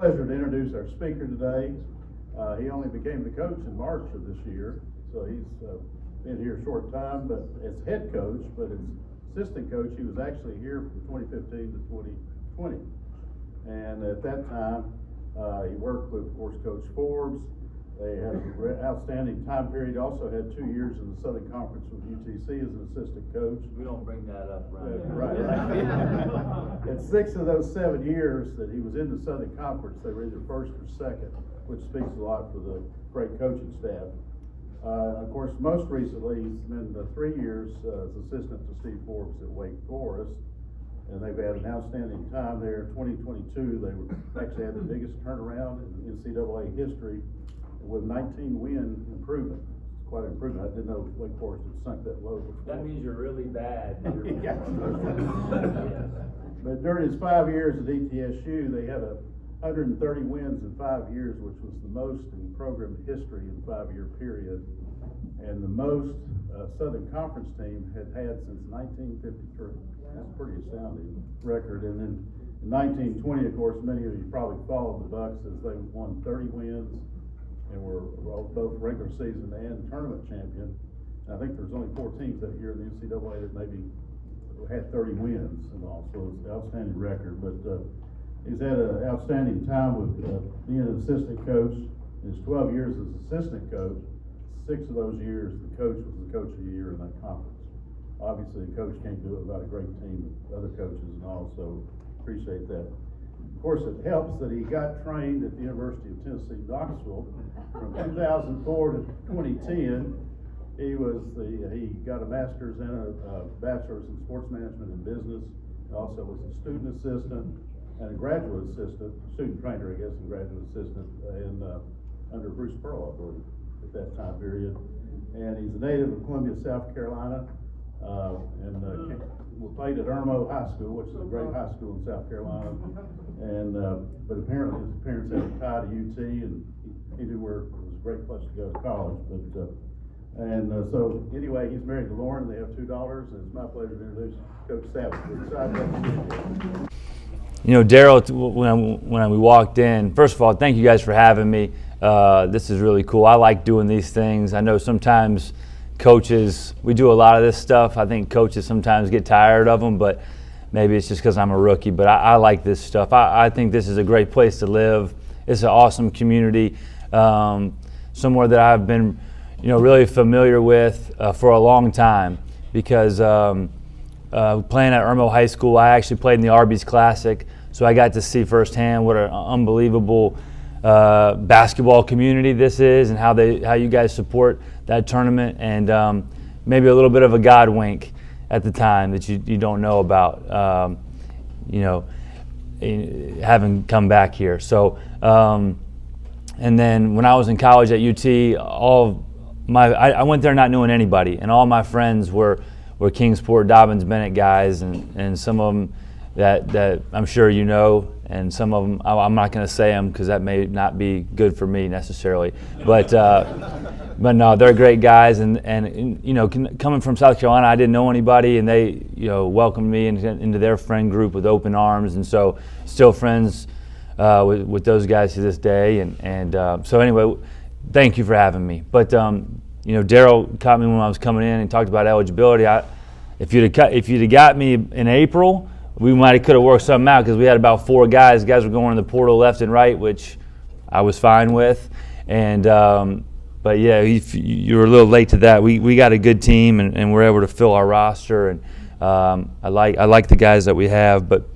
Pleasure to introduce our speaker today. He only became the coach in March of this year, so he's been here a short time, but as head coach, but as assistant coach, he was actually here from 2015 to 2020. And at that time, he worked with, of course, Coach Forbes. They had an outstanding time period. He also had 2 years in the Southern Conference with UTC as an assistant coach. We don't bring that up, right? Right. In 6 of those 7 years that he was in the Southern Conference, they were either first or second, which speaks a lot for the great coaching staff. Of course, most recently, he's been 3 years as assistant to Steve Forbes at Wake Forest, and they've had an outstanding time there. 2022, they actually had the biggest turnaround in NCAA history with 19-win improvement. It's quite an improvement. I didn't know Wake Forest had sunk that low before. That means you're really bad. Yeah. But during his 5 years at ETSU, they had 130 wins in 5 years, which was the most in program history in a 5-year period, and the most Southern Conference team had since 1953. That's a pretty astounding record. And then in 1920, of course, many of you probably followed the Bucks as they won 30 wins and were both regular season and tournament champion. And I think there's only 4 teams that year in the NCAA that maybe had 30 wins and all, so it's an outstanding record. But he's had an outstanding time with being an assistant coach. In his 12 years as assistant coach, 6 of those years the coach was the coach of the year in that conference. Obviously, the coach can't do it without a great team of other coaches and all, so appreciate that. Of course, it helps that he got trained at the University of Tennessee, Knoxville from 2004 to 2010. He got a master's and a bachelor's in sports management and business. He also was a student assistant and a graduate assistant, student trainer, I guess, and graduate assistant under Bruce Pearl, I believe, at that time period. And he's a native of Columbia, South Carolina, and played at Irmo High School, which is a great high school in South Carolina. And but apparently his parents had a tie to UT, and he knew where it was a great place to go to college. But so anyway, he's married to Lauren. They have 2 daughters, and it's my pleasure to introduce Coach Savage. We're excited to have you here. You know, Daryl, when we walked in, first of all, thank you guys for having me. This is really cool. I like doing these things. I know sometimes coaches, we do a lot of this stuff. I think coaches sometimes get tired of them, but maybe it's just because I'm a rookie. But I like this stuff. I think this is a great place to live. It's an awesome community, somewhere that I've been, really familiar with for a long time, because playing at Irmo High School, I actually played in the Arby's Classic, so I got to see firsthand what an unbelievable basketball community this is, and how you guys support that tournament, and maybe a little bit of a God wink at the time that you don't know about, having come back here. So, and then when I was in college at UT, I went there not knowing anybody, and all my friends were Kingsport, Dobbins, Bennett guys, and some of them that I'm sure you know, and some of them I'm not going to say them because that may not be good for me necessarily, but no, they're great guys, and coming from South Carolina, I didn't know anybody, and they welcomed me into their friend group with open arms, and so still friends with those guys to this day, and so anyway, thank you for having me. But Daryl caught me when I was coming in and talked about eligibility. If you'd have got me in April, we could have worked something out, because we had about 4 guys. Guys were going in the portal left and right, which I was fine with. And but yeah, you were a little late to that. We got a good team, and we're able to fill our roster. And I like the guys that we have. But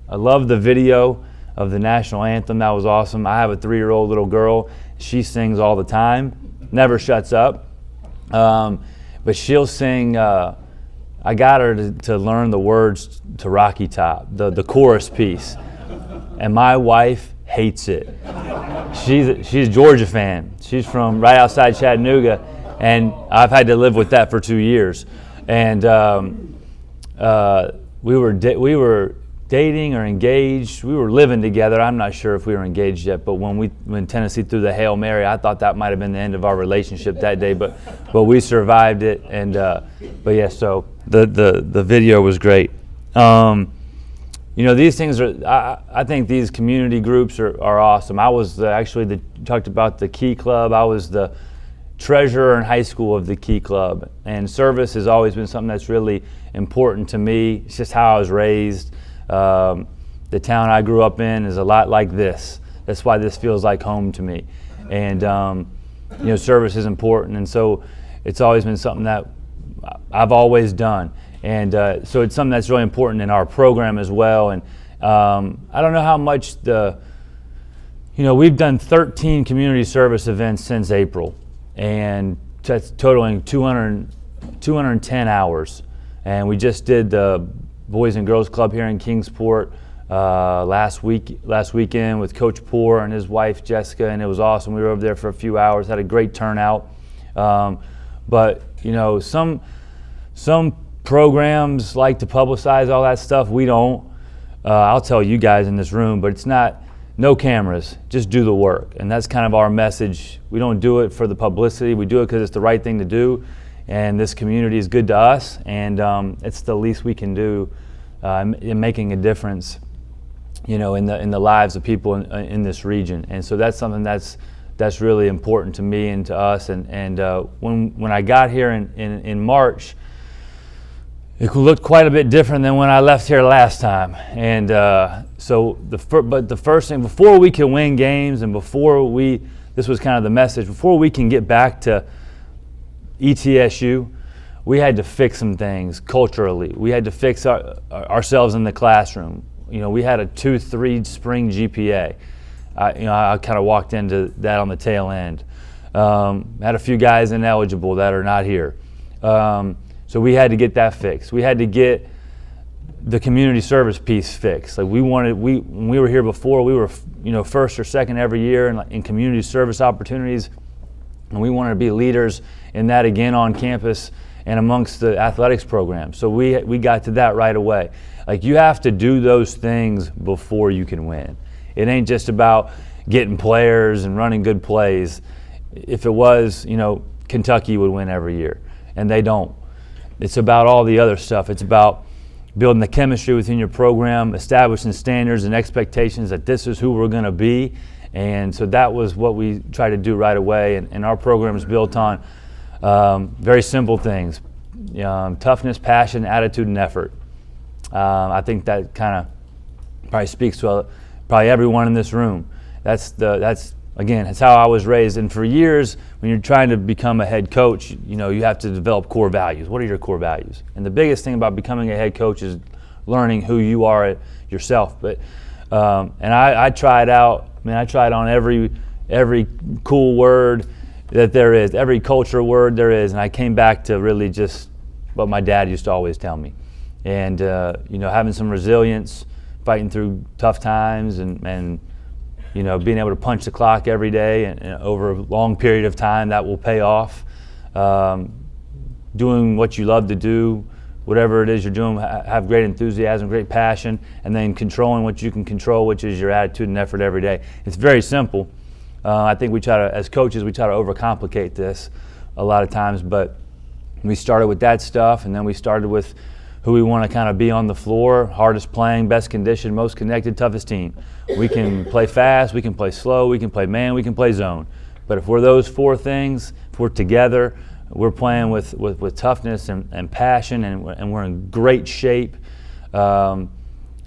I love the video of the national anthem. That was awesome. I have a 3-year-old little girl. She sings all the time, never shuts up. But she'll sing. I got her to learn the words to Rocky Top, the chorus piece, and my wife hates it. She's a Georgia fan. She's from right outside Chattanooga, and I've had to live with that for 2 years. And we were dating or engaged. We were living together. I'm not sure if we were engaged yet, but when Tennessee threw the Hail Mary, I thought that might have been the end of our relationship that day, but we survived it. And but yeah, so the video was great. these things are, I think these community groups are awesome. I was you talked about the Key Club. I was the treasurer in high school of the Key Club. And service has always been something that's really important to me. It's just how I was raised. The town I grew up in is a lot like this. That's why this feels like home to me. And, service is important. And so it's always been something that I've always done. And so it's something that's really important in our program as well. And I don't know how much we've done 13 community service events since April, and that's totaling 210 hours. And we just did the Boys and Girls Club here in Kingsport last weekend with Coach Poore and his wife Jessica, and it was awesome. We were over there for a few hours, had a great turnout. But some programs like to publicize all that stuff. We don't. I'll tell you guys in this room, but it's no cameras, just do the work. And that's kind of our message. We don't do it for the publicity. We do it because it's the right thing to do. And this community is good to us, and it's the least we can do in making a difference, in the lives of people in this region. And so that's something that's really important to me and to us. And when I got here in March, it looked quite a bit different than when I left here last time. And but the first thing, before we can win games and this was kind of the message, before we can get back to ETSU, we had to fix some things culturally. We had to fix ourselves in the classroom. We had a 2.3 spring GPA. I kind of walked into that on the tail end. Had a few guys ineligible that are not here. So we had to get that fixed. We had to get the community service piece fixed. Like when we were here before, we were first or second every year in community service opportunities, and we wanted to be leaders in that again on campus and amongst the athletics program. So we got to that right away. Like, you have to do those things before you can win. It ain't just about getting players and running good plays. If it was, Kentucky would win every year, and they don't. It's about all the other stuff. It's about building the chemistry within your program, establishing standards and expectations that this is who we're going to be. And so that was what we tried to do right away. And our program is built on very simple things: toughness, passion, attitude, and effort. I think that kind of probably speaks to probably everyone in this room. That's how I was raised. And for years, when you're trying to become a head coach, you have to develop core values. What are your core values? And the biggest thing about becoming a head coach is learning who you are yourself. But and I tried out. I tried on every cool word that there is, every culture word there is, and I came back to really just what my dad used to always tell me. And having some resilience, fighting through tough times, and being able to punch the clock every day and over a long period of time, that will pay off. Doing what you love to do, whatever it is you're doing, have great enthusiasm, great passion, and then controlling what you can control, which is your attitude and effort every day. It's very simple. I think as coaches, we try to overcomplicate this a lot of times, but we started with that stuff, and then we started with who we want to kind of be on the floor: hardest playing, best conditioned, most connected, toughest team. We can play fast, we can play slow, we can play man, we can play zone. But if we're those four things, if we're together, we're playing with toughness and passion, and we're in great shape, and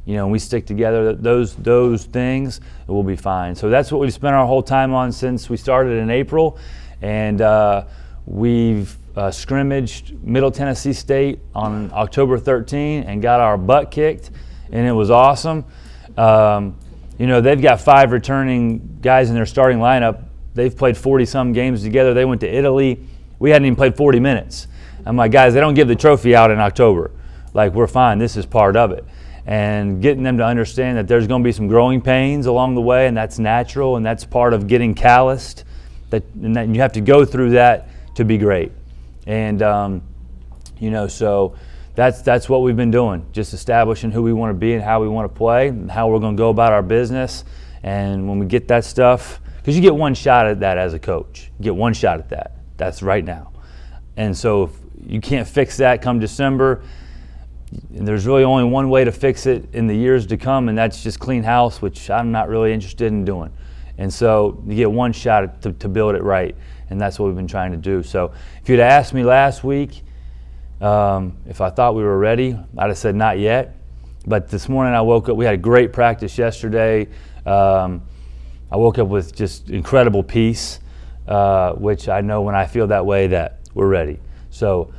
we stick together, those things, we'll be fine. So that's what we've spent our whole time on since we started in April. And we've scrimmaged Middle Tennessee State on October 13 and got our butt kicked, and it was awesome. They've got 5 returning guys in their starting lineup. They've played 40-some games together. They went to Italy. We hadn't even played 40 minutes. I'm like, guys, they don't give the trophy out in October. Like, we're fine. This is part of it. And getting them to understand that there's going to be some growing pains along the way, and that's natural, and that's part of getting calloused, and that you have to go through that to be great. And, so that's what we've been doing, just establishing who we want to be and how we want to play and how we're going to go about our business. And when we get that stuff, because you get one shot at that as a coach. You get one shot at that. That's right now. And so if you can't fix that come December, there's really only one way to fix it in the years to come, and that's just clean house, which I'm not really interested in doing. And so you get one shot to build it right, and that's what we've been trying to do. So if you'd asked me last week if I thought we were ready, I'd have said not yet. But this morning I woke up, we had a great practice yesterday. I woke up with just incredible peace, which I know when I feel that way that we're ready. So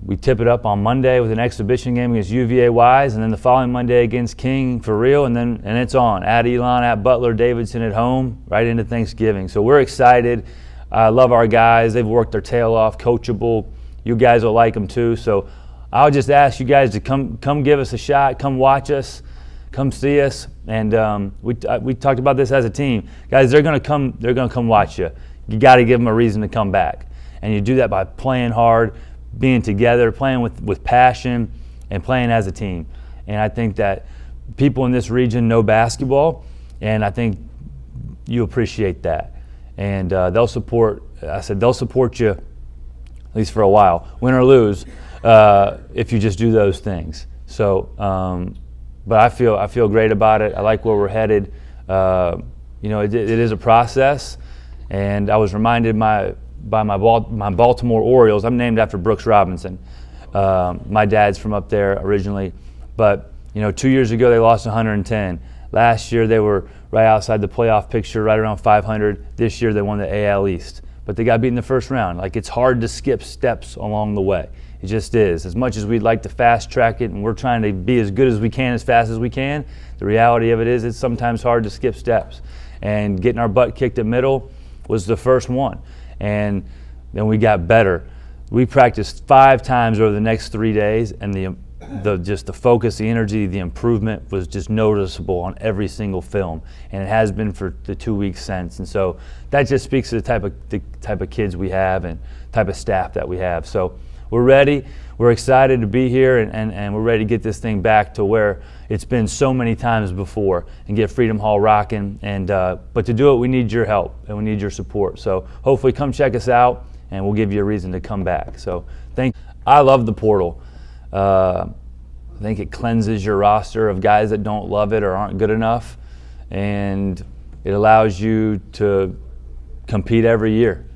we tip it up on Monday with an exhibition game against UVA Wise, and then the following Monday against King for real, and it's on. At Elon, at Butler, Davidson at home, right into Thanksgiving. So we're excited. I love our guys. They've worked their tail off, coachable. You guys will like them too. So I'll just ask you guys to come give us a shot, come watch us, come see us. And we talked about this as a team. Guys, they're gonna come watch you. You got to give them a reason to come back. And you do that by playing hard, being together, playing with passion, and playing as a team. And I think that people in this region know basketball, and I think you appreciate that. And they'll support you, at least for a while, win or lose, if you just do those things. So, but I feel great about it. I like where we're headed. It is a process, and I was reminded by my Baltimore Orioles. I'm named after Brooks Robinson. My dad's from up there originally, but 2 years ago they lost 110. Last year they were right outside the playoff picture, right around 500. This year they won the AL East, but they got beat in the first round. Like, it's hard to skip steps along the way. It just is. As much as we'd like to fast track it, and we're trying to be as good as we can, as fast as we can, the reality of it is it's sometimes hard to skip steps. And getting our butt kicked at middle was the first one. And then we got better. We practiced 5 times over the next 3 days, and the focus, the energy, the improvement was just noticeable on every single film, and it has been for the 2 weeks since. And so that just speaks to the type of kids we have and type of staff that we have. So we're ready. We're excited to be here, and we're ready to get this thing back to where it's been so many times before and get Freedom Hall rocking. And but to do it, we need your help and we need your support. So hopefully come check us out, and we'll give you a reason to come back. So I love the portal. I think it cleanses your roster of guys that don't love it or aren't good enough, and it allows you to compete every year.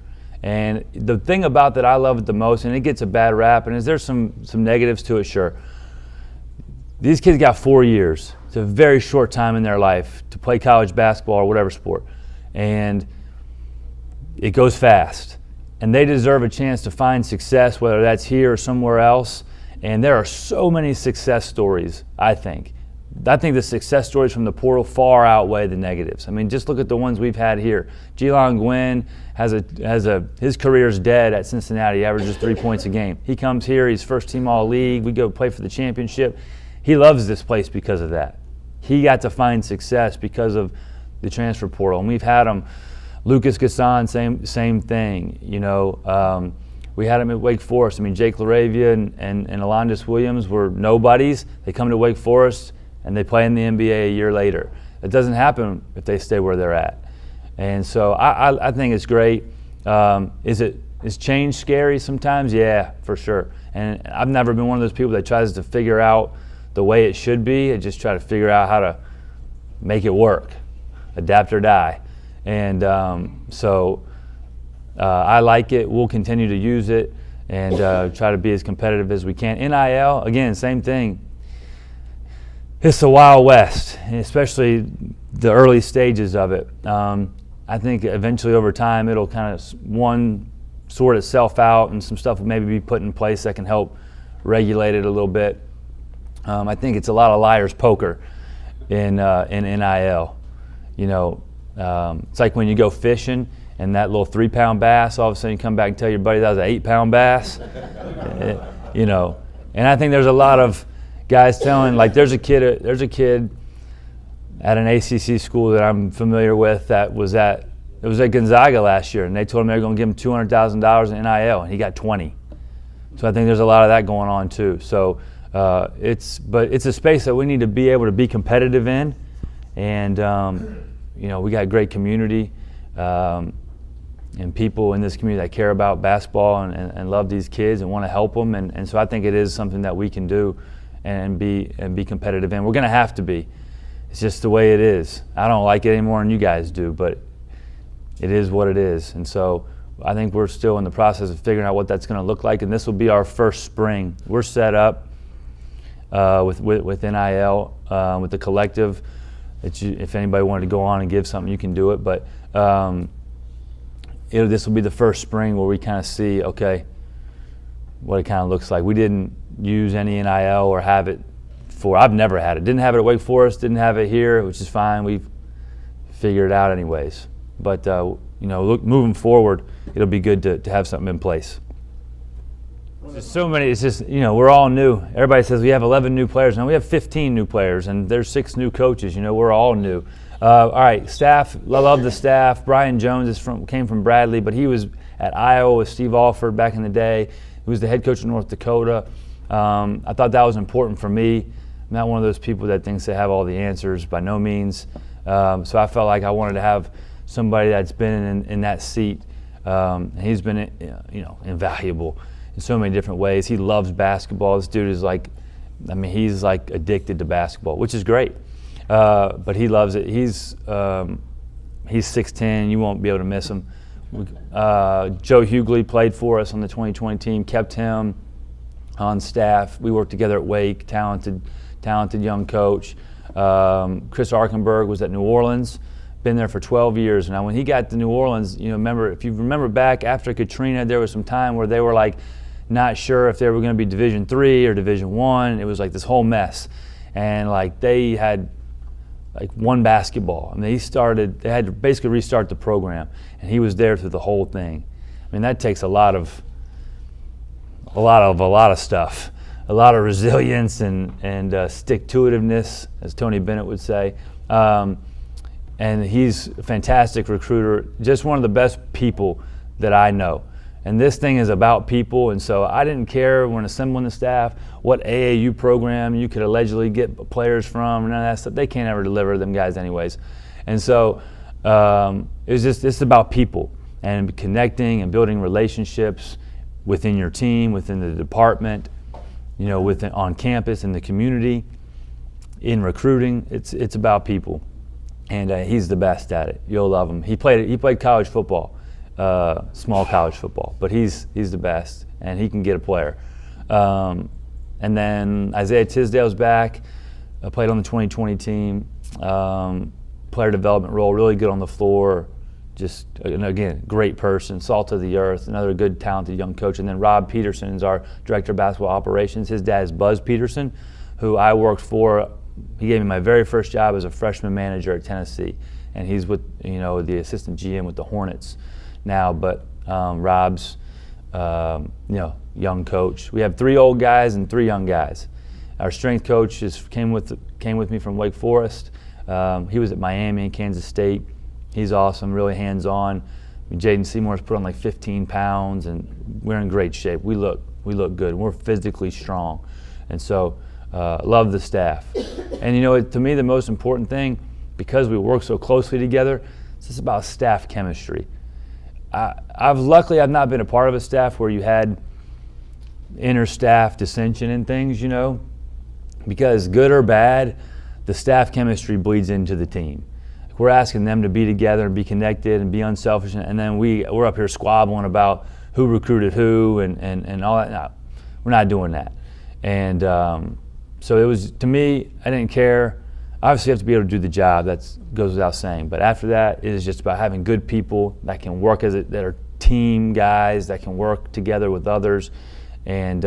And the thing about that I love it the most, and it gets a bad rap, and is there's some negatives to it, sure. These kids got 4 years. It's a very short time in their life to play college basketball or whatever sport. And it goes fast. And they deserve a chance to find success, whether that's here or somewhere else. And there are so many success stories, I think. I think the success stories from the portal far outweigh the negatives. I mean, just look at the ones we've had here. Jelon Gwynn his career's dead at Cincinnati. He averages 3 points a game. He comes here. He's first team All-League. We go play for the championship. He loves this place because of that. He got to find success because of the transfer portal. And we've had him. Lucas Gasson, same thing. We had him at Wake Forest. I mean, Jake LaRavia and Alondis Williams were nobodies. They come to Wake Forest and they play in the NBA a year later. It doesn't happen if they stay where they're at. And so I think it's great. Is change scary sometimes? Yeah, for sure. And I've never been one of those people that tries to figure out the way it should be. I just try to figure out how to make it work, adapt or die. And I like it. We'll continue to use it and try to be as competitive as we can. NIL, again, same thing. It's the Wild West, especially the early stages of it. I think eventually over time it'll kind of sort itself out, and some stuff will maybe be put in place that can help regulate it a little bit. I think it's a lot of liar's poker in NIL. It's like when you go fishing and that little 3-pound bass, all of a sudden you come back and tell your buddy that was an 8-pound bass. And I think there's a lot of guys telling, like there's a kid at an ACC school that I'm familiar with that was at Gonzaga last year, and they told him they were going to give him $200,000 in NIL, and he got 20. So I think there's a lot of that going on too. So it's a space that we need to be able to be competitive in, and we got a great community and people in this community that care about basketball and love these kids and want to help them, and so I think it is something that we can do and be competitive in. We're going to have to be. It's just the way it is. I don't like it any more than you guys do, but it is what it is. And so I think we're still in the process of figuring out what that's going to look like, and this will be our first spring. We're set up with NIL, with the collective. If anybody wanted to go on and give something, you can do it. But this will be the first spring where we kind of see, okay, what it kind of looks like. We didn't use any NIL or have it I've never had it. Didn't have it at Wake Forest, didn't have it here, which is fine. We've figured it out anyways. But, moving forward, it'll be good to have something in place. There's so many, it's just, we're all new. Everybody says we have 11 new players. Now we have 15 new players, and there's 6 new coaches. We're all new. All right, staff, I love the staff. Brian Jones came from Bradley, but he was at Iowa with Steve Alford back in the day. He was the head coach of North Dakota. I thought that was important for me. I'm not one of those people that thinks they have all the answers, by no means. So I felt like I wanted to have somebody that's been in that seat. And he's been, invaluable in so many different ways. He loves basketball. This dude is he's like addicted to basketball, which is great. But he loves it. He's 6'10". You won't be able to miss him. Joe Hughley played for us on the 2020 team. Kept him on staff. We worked together at Wake. Talented young coach. Chris Arkenberg was at New Orleans. Been there for 12 years. Now, when he got to New Orleans, if you remember back after Katrina, there was some time where they were not sure if they were going to be Division III or Division I. It was this whole mess, and they had one basketball. they had to basically restart the program, and he was there through the whole thing. That takes a lot of stuff, a lot of resilience and stick-to-itiveness, as Tony Bennett would say. And he's a fantastic recruiter, just one of the best people that I know. And this thing is about people, and so I didn't care when assembling the staff what AAU program you could allegedly get players from, and none of that stuff. They can't ever deliver them guys anyways. And so it's about people and connecting and building relationships within your team, within the department, on campus, in the community, in recruiting. It's about people. And he's the best at it. You'll love him. He played college football, small college football, but he's the best, and he can get a player. And then Isaiah Tisdale's back, played on the 2020 team, player development role, really good on the floor, just, again, great person, salt of the earth, another good, talented young coach. And then Rob Peterson is our director of basketball operations. His dad is Buzz Peterson, who I worked for. He gave me my very first job as a freshman manager at Tennessee, and he's with the assistant GM with the Hornets now. But Rob's young coach. We have 3 old guys and 3 young guys. Our strength coach came with me from Wake Forest. He was at Miami and Kansas State. He's awesome, really hands-on. Jaden Seymour's put on 15 pounds, and we're in great shape. We look good. We're physically strong, and so. Love the staff. And to me the most important thing, because we work so closely together, it's just about staff chemistry. I've not been a part of a staff where you had inter-staff dissension and things, because good or bad, the staff chemistry bleeds into the team. We're asking them to be together and be connected and be unselfish, and then we're up here squabbling about who recruited who and all that. No, we're not doing that. And so it was, to me, I didn't care. Obviously, you have to be able to do the job. That goes without saying. But after that, it is just about having good people that can work that are team guys that can work together with others, and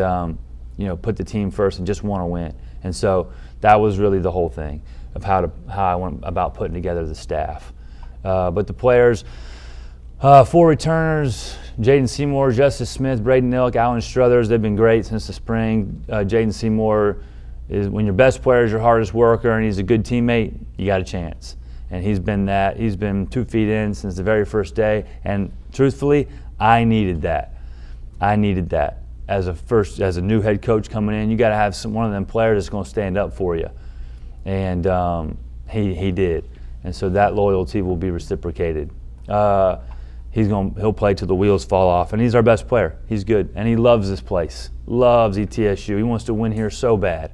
put the team first and just want to win. And so that was really the whole thing of how I went about putting together the staff. But the players, 4 returners. Jaden Seymour, Justice Smith, Braden Ilk, Alan Struthers, they've been great since the spring. Jaden Seymour is, when your best player is your hardest worker and he's a good teammate, you got a chance. And he's been that. He's been 2 feet in since the very first day. And truthfully, I needed that. As a new head coach coming in, you got to have one of them players that's going to stand up for you. And he did. And so that loyalty will be reciprocated. He'll play till the wheels fall off, and he's our best player. He's good, and he loves this place, loves ETSU. He wants to win here so bad,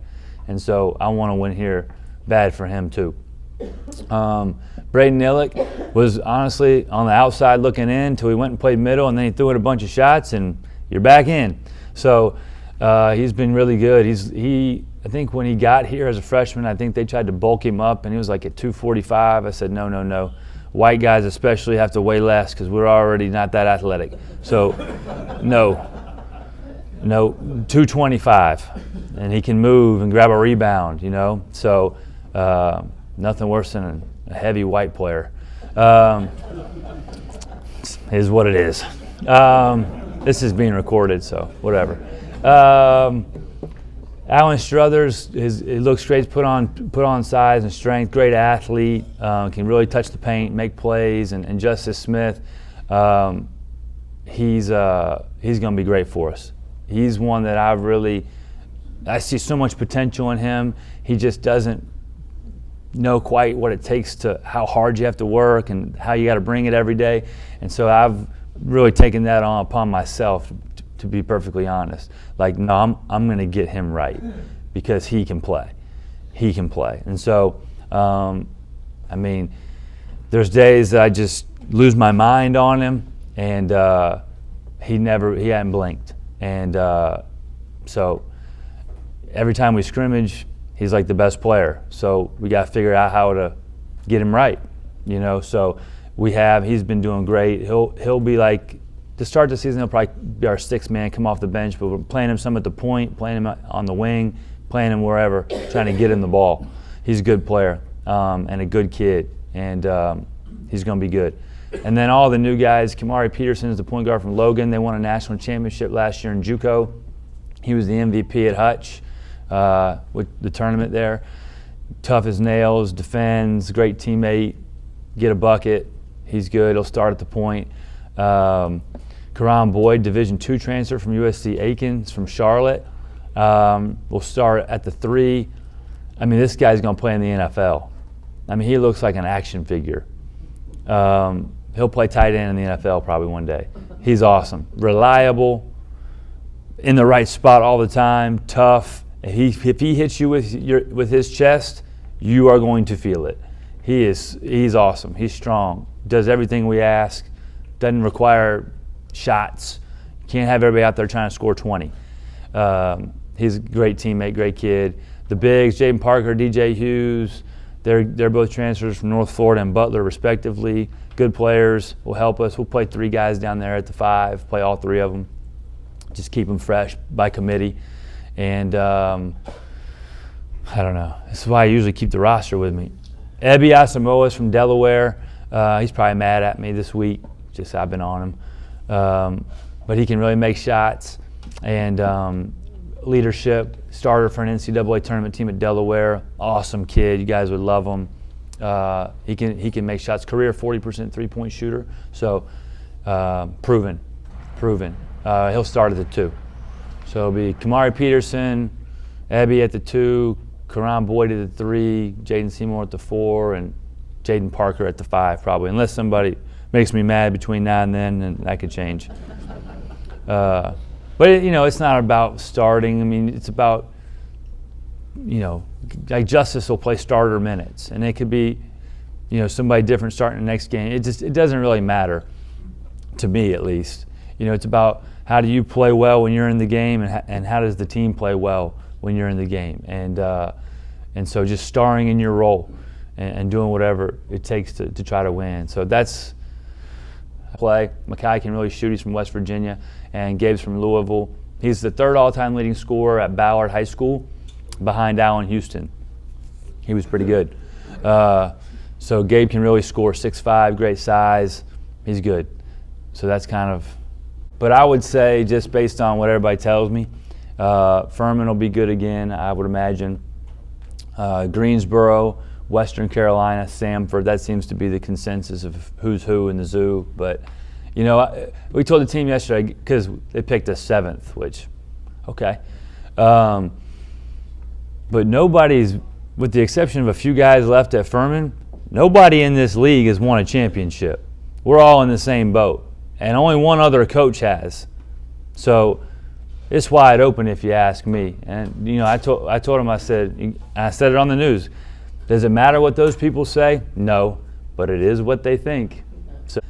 And so I want to win here bad for him too. Braden Illick was honestly on the outside looking in until he went and played middle, and then he threw it a bunch of shots, and you're back in. So he's been really good. I think when he got here as a freshman, I think they tried to bulk him up, and he was like at 245. I said, no. White guys especially have to weigh less because we're already not that athletic. So no, 225. And he can move and grab a rebound, So nothing worse than a heavy white player. Is what it is. This is being recorded, so whatever. Alan Struthers, he looks great. Put on size and strength. Great athlete. Can really touch the paint, make plays. And Justice Smith, he's going to be great for us. He's one that I see so much potential in him. He just doesn't know quite what it takes to how hard you have to work and how you got to bring it every day. And so I've really taken that upon myself, to be perfectly honest. Like, no, I'm going to get him right because he can play. He can play. And so, there's days that I just lose my mind on him, and he hadn't blinked. And so every time we scrimmage, he's like the best player. So we got to figure out how to get him right, So he's been doing great. He'll be like, to start the season, he'll probably be our sixth man, come off the bench, but we're playing him some at the point, playing him on the wing, playing him wherever, trying to get him the ball. He's a good player and a good kid, and he's going to be good. And then all the new guys, Kamari Peterson is the point guard from Logan. They won a national championship last year in JUCO. He was the MVP at Hutch with the tournament there. Tough as nails, defends, great teammate, get a bucket. He's good. He'll start at the point. Karan Boyd, Division II transfer from USC Aiken, from Charlotte. Will start at the 3. This guy's going to play in the NFL. He looks like an action figure. He'll play tight end in the NFL probably one day. He's awesome. Reliable, in the right spot all the time, tough. If he hits you with his chest, you are going to feel it. He's awesome. He's strong. Does everything we ask. Doesn't require shots. Can't have everybody out there trying to score 20. He's a great teammate, great kid. The bigs, Jaden Parker, DJ Hughes, they're both transfers from North Florida and Butler, respectively. Good players, will help us. We'll play 3 guys down there at the 5, play all 3 of them. Just keep them fresh by committee. And I don't know. This is why I usually keep the roster with me. Ebby Asamoah from Delaware. He's probably mad at me this week. Just I've been on him. But he can really make shots. And leadership, starter for an NCAA tournament team at Delaware. Awesome kid. You guys would love him. He can make shots. Career 40% three-point shooter. So proven. He'll start at the 2. So it'll be Kamari Peterson, Ebby at the 2, Karan Boyd at the 3, Jaden Seymour at the 4, and Jaden Parker at the 5 probably, unless somebody makes me mad between now and then, and that could change. But it's not about starting. It's about, like Justice will play starter minutes, and it could be, somebody different starting the next game. It doesn't really matter, to me at least. It's about how do you play well when you're in the game, and how does the team play well when you're in the game, and so just starring in your role and doing whatever it takes to try to win. So that's play. Makai can really shoot. He's from West Virginia, and Gabe's from Louisville. He's the 3rd all-time leading scorer at Ballard High School, behind Allen Houston. He was pretty good. So Gabe can really score. 6'5", great size. He's good. So that's kind of. But I would say, just based on what everybody tells me, Furman will be good again, I would imagine. Greensboro, Western Carolina, Samford, that seems to be the consensus of who's who in the zoo. But, we told the team yesterday, because they picked us 7th, which, okay. But nobody's, with the exception of a few guys left at Furman, nobody in this league has won a championship. We're all in the same boat. And only one other coach has. So it's wide open if you ask me. And you know, I told him, I said it on the news. Does it matter what those people say? No, but it is what they think. So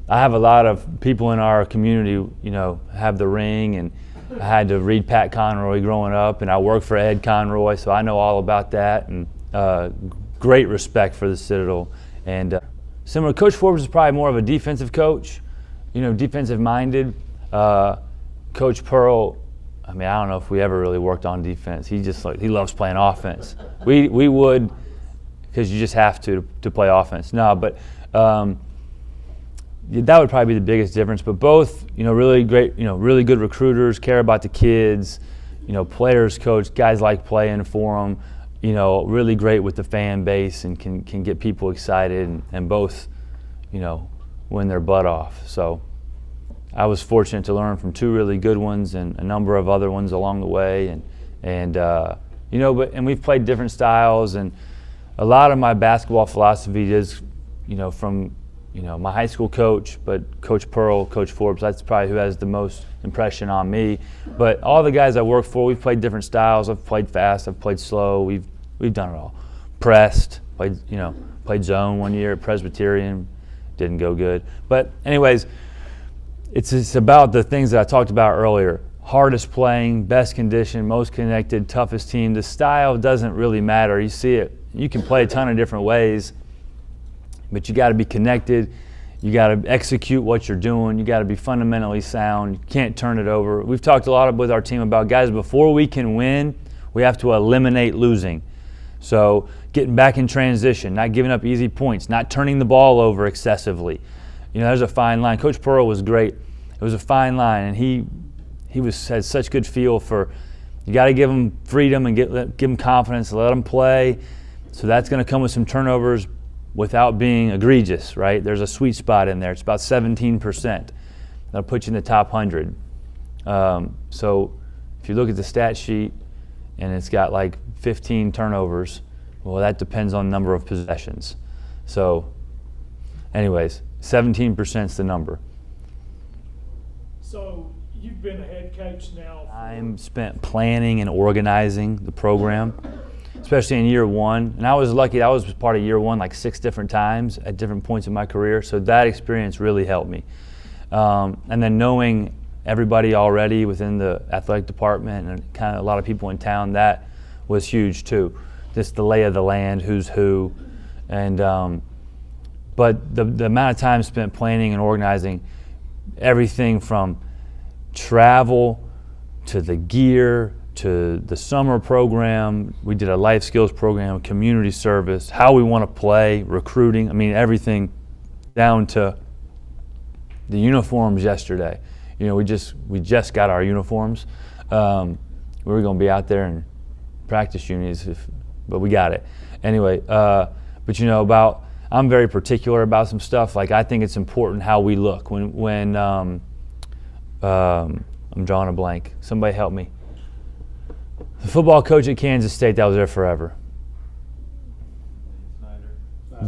I have a lot of people in our community, you know, have the ring, and I had to read Pat Conroy growing up, and I worked for Ed Conroy, so I know all about that, and great respect for the Citadel. And similar, Coach Forbes is probably more of a defensive coach, you know, defensive minded. Coach Pearl, I mean, I don't know if we ever really worked on defense. He loves playing offense. We would, because you just have to play offense. No, but that would probably be the biggest difference. But both, you know, really great, you know, really good recruiters, care about the kids, you know, players coach, guys like playing for them, you know, really great with the fan base and can get people excited, and both, you know, win their butt off. So I was fortunate to learn from two really good ones and a number of other ones along the way, and you know, and we've played different styles, and a lot of my basketball philosophy is, you know, from, you know, my high school coach, but Coach Pearl, Coach Forbes, that's probably who has the most impression on me. But all the guys I work for, we've played different styles. I've played fast, I've played slow, we've done it all. Pressed, played zone one year at Presbyterian, didn't go good. But anyways, it's about the things that I talked about earlier. Hardest playing, best condition, most connected, toughest team. The style doesn't really matter. You see it. You can play a ton of different ways, but you got to be connected. You got to execute what you're doing. You got to be fundamentally sound. You can't turn it over. We've talked a lot with our team about, guys, before we can win, we have to eliminate losing. So getting back in transition, not giving up easy points, not turning the ball over excessively. You know, there's a fine line. Coach Pearl was great. It was a fine line, and he had such good feel for, you got to give them freedom and give them confidence, let them play. So that's going to come with some turnovers without being egregious, right? There's a sweet spot in there. It's about 17%. That'll put you in the top 100. So if you look at the stat sheet and it's got like 15 turnovers, well, that depends on the number of possessions. So anyways, 17% is the number. So you've been a head coach now. I'm spent planning and organizing the program, especially in year one. And I was lucky, I was part of year one like 6 different times at different points in my career. So that experience really helped me. And then knowing everybody already within the athletic department and kind of a lot of people in town, that was huge too. Just the lay of the land, who's who. And but the amount of time spent planning and organizing everything from travel to the gear to the summer program. We did a life skills program, community service, how we want to play, recruiting. I mean, everything down to the uniforms yesterday. You know, we just got our uniforms. We were going to be out there in practice unis, but we got it. Anyway, but you know, I'm very particular about some stuff. Like, I think it's important how we look. When I'm drawing a blank. Somebody help me. The football coach at Kansas State that was there forever.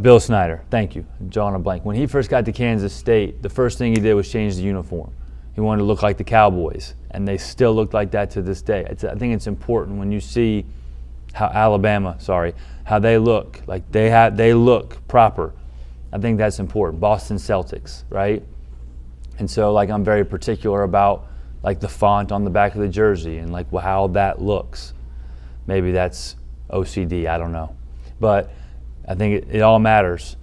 Bill Snyder. Thank you. I'm drawing a blank. When he first got to Kansas State, the first thing he did was change the uniform. He wanted to look like the Cowboys, and they still look like that to this day. I think it's important when you see how how they look. Like they look proper. I think that's important. Boston Celtics, right? And so, like, I'm very particular about like the font on the back of the jersey and like how that looks. Maybe that's OCD, I don't know. But I think it all matters.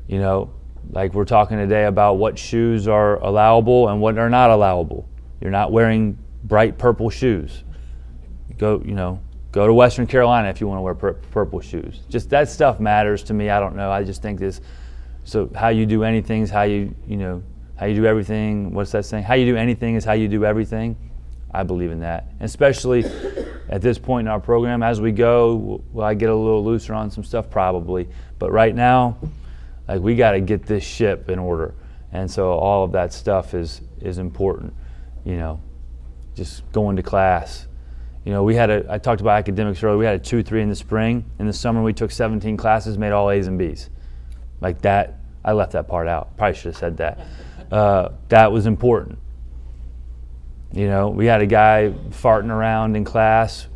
You know, like we're talking today about what shoes are allowable and what are not allowable. You're not wearing bright purple shoes. Go to Western Carolina if you want to wear purple shoes. Just that stuff matters to me. I don't know. I just think so how you do anything is how you do everything. What's that saying? How you do anything is how you do everything. I believe in that. And especially at this point in our program, as we go, will I get a little looser on some stuff? Probably. But right now, like, we got to get this ship in order. And so all of that stuff is important. You know, just going to class. You know, I talked about academics earlier. We had a 2-3 in the spring. In the summer, we took 17 classes, made all A's and B's. Like that, I left that part out. Probably should have said that. That was important. You know, we had a guy farting around in class,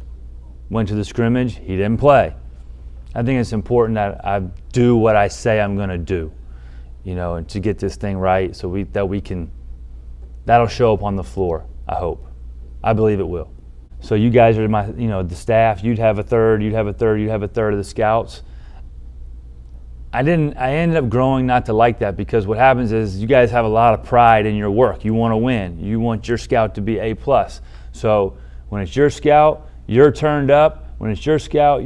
went to the scrimmage, he didn't play. I think it's important that I do what I say I'm going to do, you know, and to get this thing right so that'll show up on the floor, I hope. I believe it will. So you guys are the staff, you'd have a third, you'd have a third, you'd have a third of the scouts. I ended up growing not to like that, because what happens is you guys have a lot of pride in your work. You want to win. You want your scout to be A+. So when it's your scout, you're turned up. When it's your scout,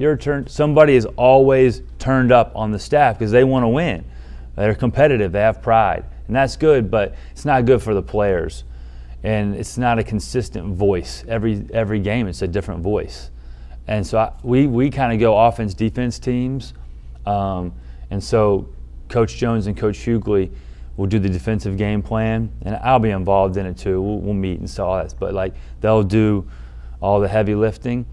somebody is always turned up on the staff because they want to win. They're competitive. They have pride. And that's good, but it's not good for the players. And it's not a consistent voice. Every game it's a different voice. And so we kind of go offense-defense teams. And so Coach Jones and Coach Hughley will do the defensive game plan, and I'll be involved in it too. We'll meet and so all that, but they'll do all the heavy lifting,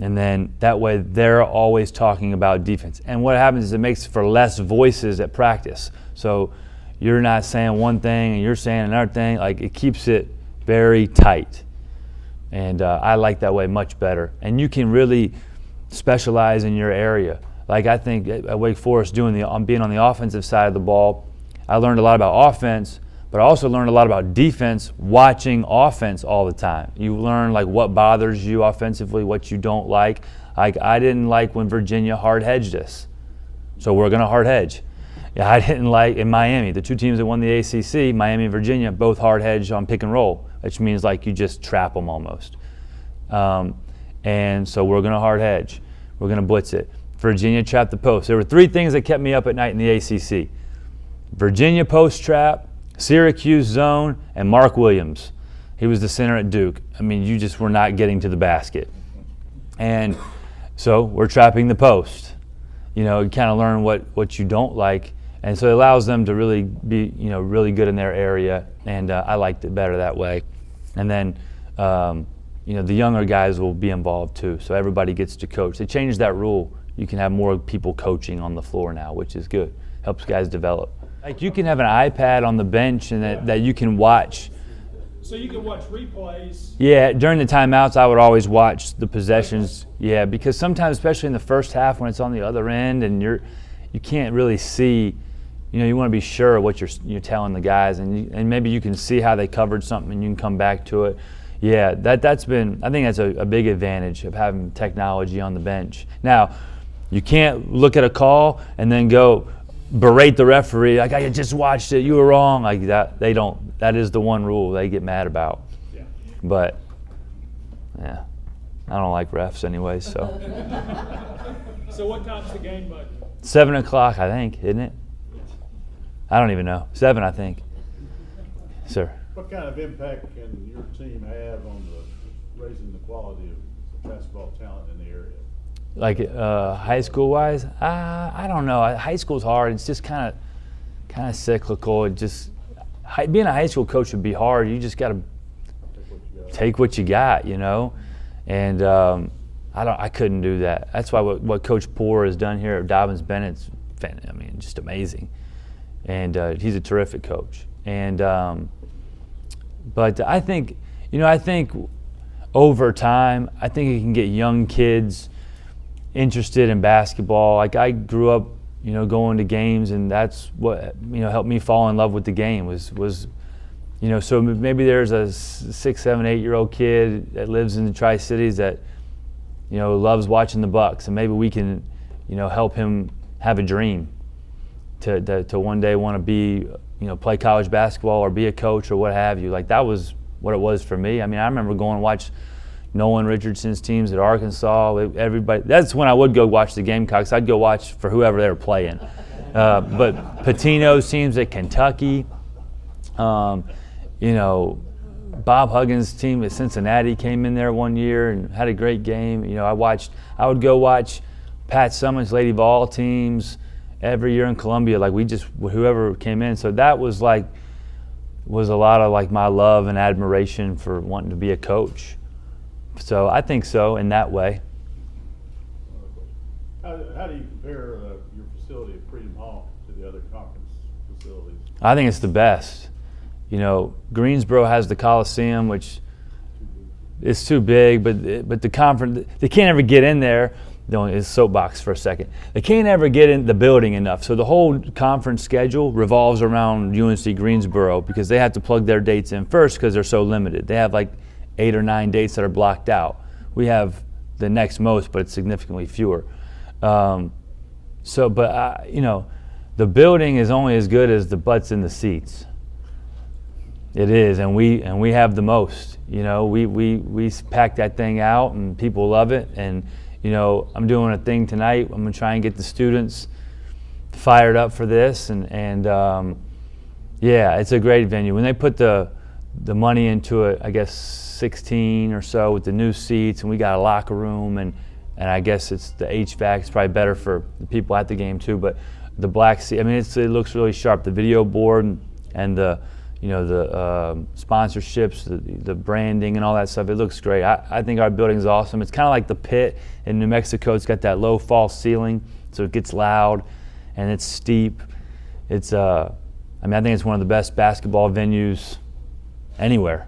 and then that way they're always talking about defense. And what happens is it makes for less voices at practice. So you're not saying one thing and you're saying another thing. It keeps it very tight, and I like that way much better. And you can really specialize in your area. I think at Wake Forest, being on the offensive side of the ball, I learned a lot about offense, but I also learned a lot about defense watching offense all the time. You learn what bothers you offensively, what you don't like. I didn't like when Virginia hard hedged us, so we're going to hard hedge. Yeah, I didn't like in Miami, the two teams that won the ACC, Miami and Virginia, both hard hedged on pick and roll, which means you just trap them almost. And so we're going to hard hedge. We're going to blitz it. Virginia trapped the post. There were three things that kept me up at night in the ACC. Virginia post trap, Syracuse zone, and Mark Williams. He was the center at Duke. I mean, you just were not getting to the basket. And so we're trapping the post. You kind of learn what you don't like. And so it allows them to really be, really good in their area. And I liked it better that way. And then, the younger guys will be involved too. So everybody gets to coach. They changed that rule. You can have more people coaching on the floor now, which is good. Helps guys develop. You can have an iPad on the bench and that you can watch. So you can watch replays. Yeah, during the timeouts, I would always watch the possessions. Yeah, because sometimes, especially in the first half when it's on the other end and you can't really see, you want to be sure of what you're telling the guys, and maybe you can see how they covered something and you can come back to it. Yeah, I think that's a big advantage of having technology on the bench. Now, you can't look at a call and then go berate the referee I just watched it, you were wrong, that. They don't. That is the one rule they get mad about. Yeah. But yeah, I don't like refs anyways. So So what time's the game, bud? 7 o'clock, I think, isn't it? I don't even know. 7, I think. Sir. What kind of impact can your team have on raising the quality of basketball talent in the area? High school wise, I don't know. High school's hard. It's just kind of cyclical. Being a high school coach would be hard. You just got to take what you got, And I couldn't do that. That's why what Coach Poore has done here at Dobbins Bennett's, just amazing. And he's a terrific coach. And but I think over time, I think it can get young kids interested in basketball. I grew up, going to games, and that's what helped me fall in love with the game was so maybe there's a 6, 7, 8-year-old kid that lives in the Tri-Cities that loves watching the Bucks, and maybe we can help him have a dream to one day want to be play college basketball or be a coach or what have you. That was what it was for me. I remember going to watch Nolan Richardson's teams at Arkansas. Everybody. That's when I would go watch the Gamecocks. I'd go watch for whoever they were playing. But Patino's teams at Kentucky. Bob Huggins' team at Cincinnati came in there one year and had a great game. I would go watch Pat Summitt's Lady Vol teams every year in Columbia. Whoever came in. So that was a lot of my love and admiration for wanting to be a coach. So I think so in that way. How do you compare your facility at Freedom Hall to the other conference facilities? I think it's the best. Greensboro has the Coliseum, which it's too big, but the conference, they can't ever get in there. Is soapbox for a second. They can't ever get in the building enough. So the whole conference schedule revolves around UNC Greensboro because they have to plug their dates in first because they're so limited. They have like 8 or 9 dates that are blocked out. We have the next most, but it's significantly fewer. The building is only as good as the butts in the seats. It is, and we have the most. We pack that thing out, and people love it. And I'm doing a thing tonight. I'm gonna try and get the students fired up for this, and yeah, it's a great venue. When they put the money into it, I guess 16 or so with the new seats, and we got a locker room, and I guess it's the HVAC is probably better for the people at the game too. But the black seat, I mean, it looks really sharp. The video board and the sponsorships, the branding and all that stuff, it looks great. I think our building is awesome. It's kind of like the Pit in New Mexico. It's got that low false ceiling, so it gets loud, and it's steep. I think it's one of the best basketball venues anywhere.